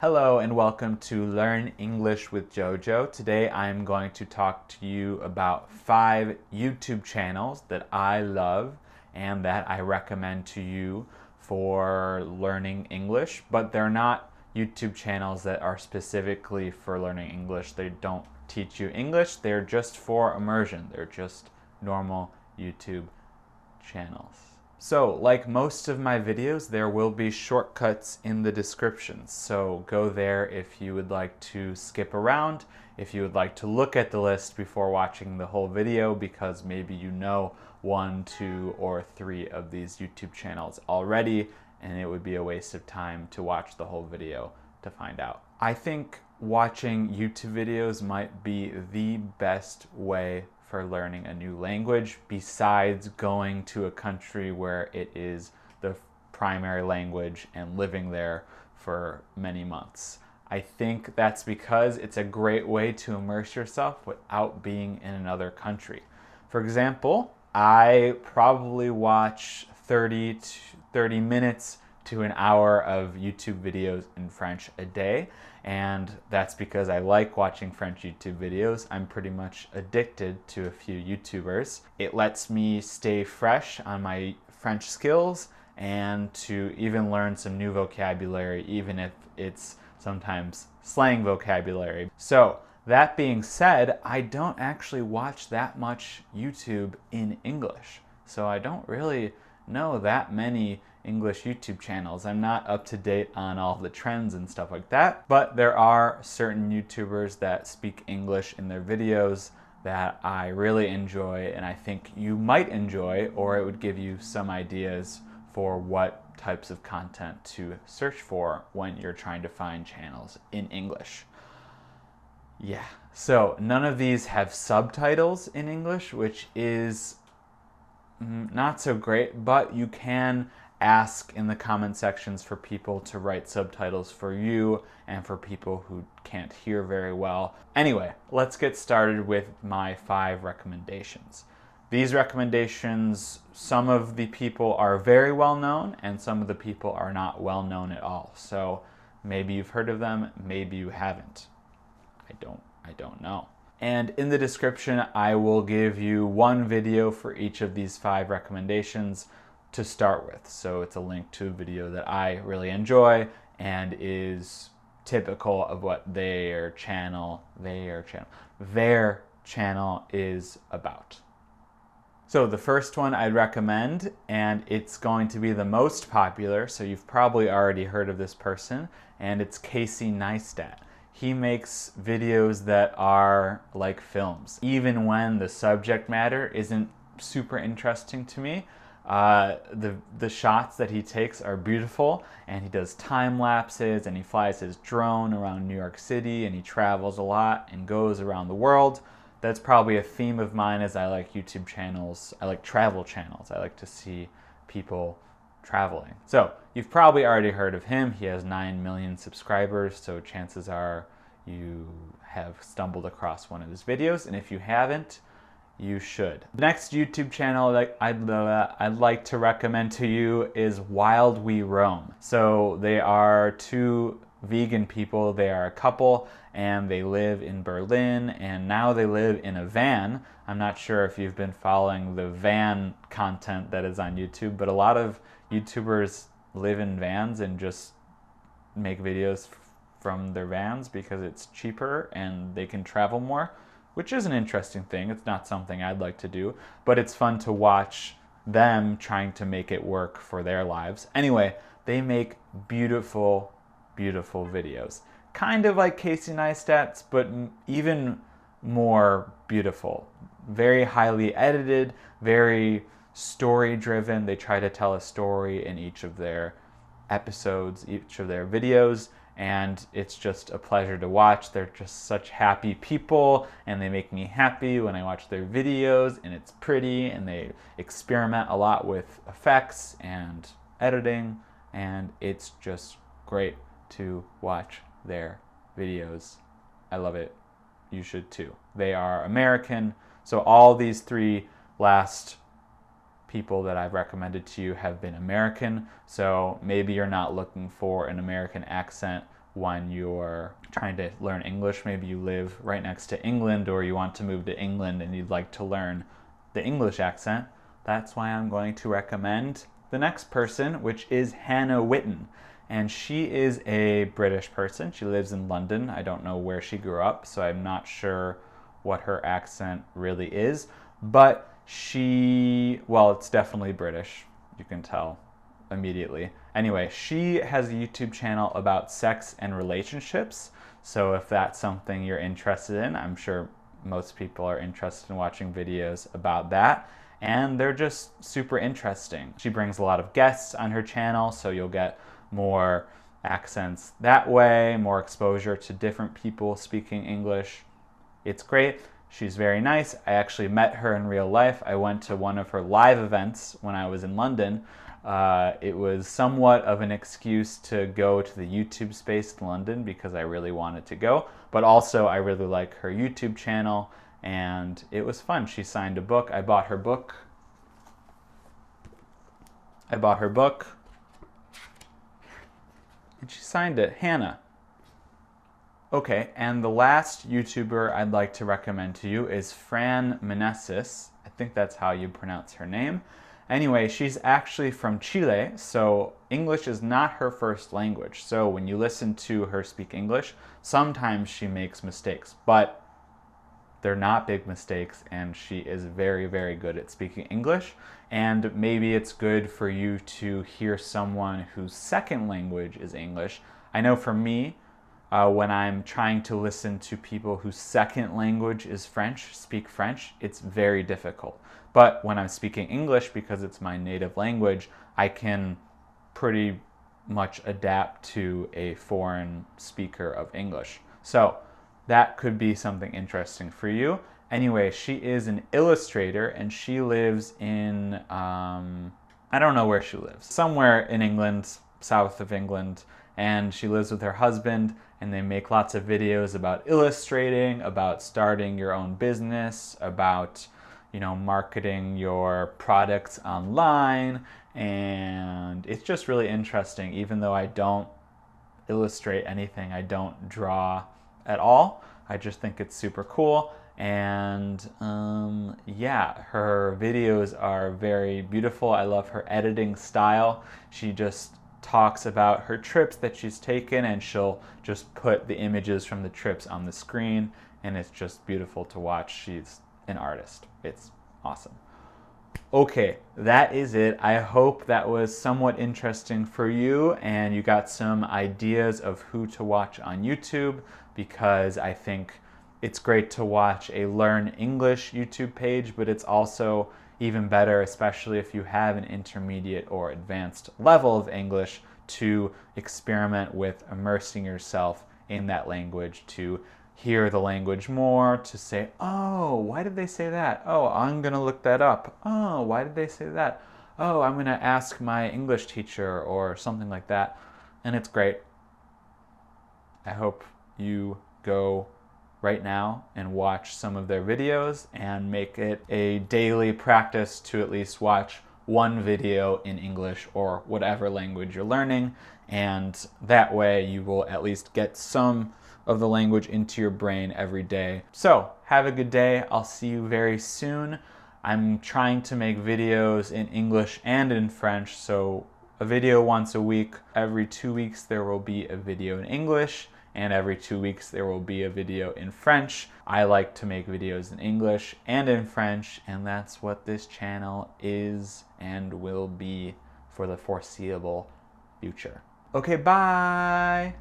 Hello and welcome to Learn English with JOJO. Today I'm going to talk to you about 5 YouTube channels that I love and that I recommend to you for learning English, but they're not YouTube channels that are specifically for learning English. They don't teach you English, they're just for immersion. They're just normal YouTube channels. So, like most of my videos, there will be shortcuts in the descriptions. So go there if you would like to skip around, if you would like to look at the list before watching the whole video, because maybe you know 1, 2, or 3 of these YouTube channels already, and it would be a waste of time to watch the whole video to find out. I think watching YouTube videos might be the best way for learning a new language besides going to a country where it is the primary language and living there for many months. I think that's because it's a great way to immerse yourself without being in another country. For example, I probably watch 30 minutes to an hour of YouTube videos in French a day, and that's because I like watching French YouTube videos. I'm pretty much addicted to a few YouTubers. It lets me stay fresh on my French skills and to even learn some new vocabulary, even if it's sometimes slang vocabulary. So that being said, I don't actually watch that much YouTube in English. So I don't really know that many English YouTube channels. I'm not up to date on all the trends and stuff like that, but there are certain YouTubers that speak English in their videos that I really enjoy and I think you might enjoy, or it would give you some ideas for what types of content to search for when you're trying to find channels in English. Yeah, so none of these have subtitles in English, which is not so great, but you can ask in the comment sections for people to write subtitles for you and for people who can't hear very well. Anyway, let's get started with my 5 recommendations. These recommendations, some of the people are very well known and some of the people are not well known at all. So maybe you've heard of them, maybe you haven't. I don't know. And in the description, I will give you 1 video for each of these 5 recommendations to start with. So it's a link to a video that I really enjoy and is typical of what their channel is about. So the first one I'd recommend, and it's going to be the most popular, so you've probably already heard of this person, and it's Neistat. He makes videos that are like films. Even when the subject matter isn't super interesting to me, the shots that he takes are beautiful, and he does time lapses, and he flies his drone around New York City, and he travels a lot and goes around the world. That's probably a theme of mine, as I like YouTube channels. I like travel channels. I like to see people traveling. So you've probably already heard of him. He has 9 million subscribers, so chances are you have stumbled across one of his videos, and if you haven't, you should. The next YouTube channel that I'd like to recommend to you is Wild We Roam. So they are 2 vegan people. They are a couple and they live in Berlin, and now they live in a van. I'm not sure if you've been following the van content that is on YouTube, but a lot of YouTubers live in vans and just make videos from their vans because it's cheaper and they can travel more, which is an interesting thing. It's not something I'd like to do, but it's fun to watch them trying to make it work for their lives. Anyway, they make beautiful, beautiful videos. Kind of like Neistat's, but even more beautiful. Very highly edited, very story-driven. They try to tell a story in each of their episodes, each of their videos, and it's just a pleasure to watch. They're just such happy people, and they make me happy when I watch their videos, and it's pretty, and they experiment a lot with effects and editing, and it's just great to watch their videos. I love it. You should too. They are American, so all these 3 last people that I've recommended to you have been American, so maybe you're not looking for an American accent when you're trying to learn English. Maybe you live right next to England, or you want to move to England and you'd like to learn the English accent. That's why I'm going to recommend the next person, which is Hannah Witton. And she is a British person. She lives in London. I don't know where she grew up, so I'm not sure what her accent really is. But well, it's definitely British. You can tell immediately. Anyway, she has a YouTube channel about sex and relationships. So if that's something you're interested in, I'm sure most people are interested in watching videos about that. And they're just super interesting. She brings a lot of guests on her channel, so you'll get more accents that way, more exposure to different people speaking English. It's great. She's very nice. I actually met her in real life. I went to one of her live events when I was in London. It was somewhat of an excuse to go to the YouTube space in London because I really wanted to go, but also I really like her YouTube channel and it was fun. She signed a book. I bought her book. And she signed it. Hannah. Okay, and the last YouTuber I'd like to recommend to you is Fran Meneses. I think that's how you pronounce her name. Anyway, she's actually from Chile, so English is not her first language. So when you listen to her speak English, sometimes she makes mistakes, but they're not big mistakes, and she is very, very good at speaking English. And maybe it's good for you to hear someone whose second language is English. I know for me, when I'm trying to listen to people whose second language is French, speak French, it's very difficult. But when I'm speaking English, because it's my native language, I can pretty much adapt to a foreign speaker of English. So that could be something interesting for you. Anyway, she is an illustrator and she lives in, I don't know where she lives, somewhere in England, south of England, and she lives with her husband and they make lots of videos about illustrating, about starting your own business, about marketing your products online, and it's just really interesting. Even though I don't illustrate anything, I don't draw at all, I just think it's super cool. And yeah, her videos are very beautiful. I love her editing style. She just talks about her trips that she's taken and she'll just put the images from the trips on the screen, and it's just beautiful to watch. She's an artist. It's awesome. Okay, that is it. I hope that was somewhat interesting for you and you got some ideas of who to watch on YouTube, because I think it's great to watch a Learn English YouTube page, but it's also even better, especially if you have an intermediate or advanced level of English, to experiment with immersing yourself in that language, to hear the language more, to say, oh, why did they say that? Oh, I'm gonna look that up. Oh, why did they say that? Oh, I'm gonna ask my English teacher or something like that. And it's great. I hope you go right now and watch some of their videos and make it a daily practice to at least watch one video in English or whatever language you're learning, and that way you will at least get some of the language into your brain every day. So have a good day. I'll see you very soon. I'm trying to make videos in English and in French, so a video once a week. Every 2 weeks there will be a video in English, and every 2 weeks there will be a video in French. I like to make videos in English and in French, and that's what this channel is and will be for the foreseeable future. Okay, bye!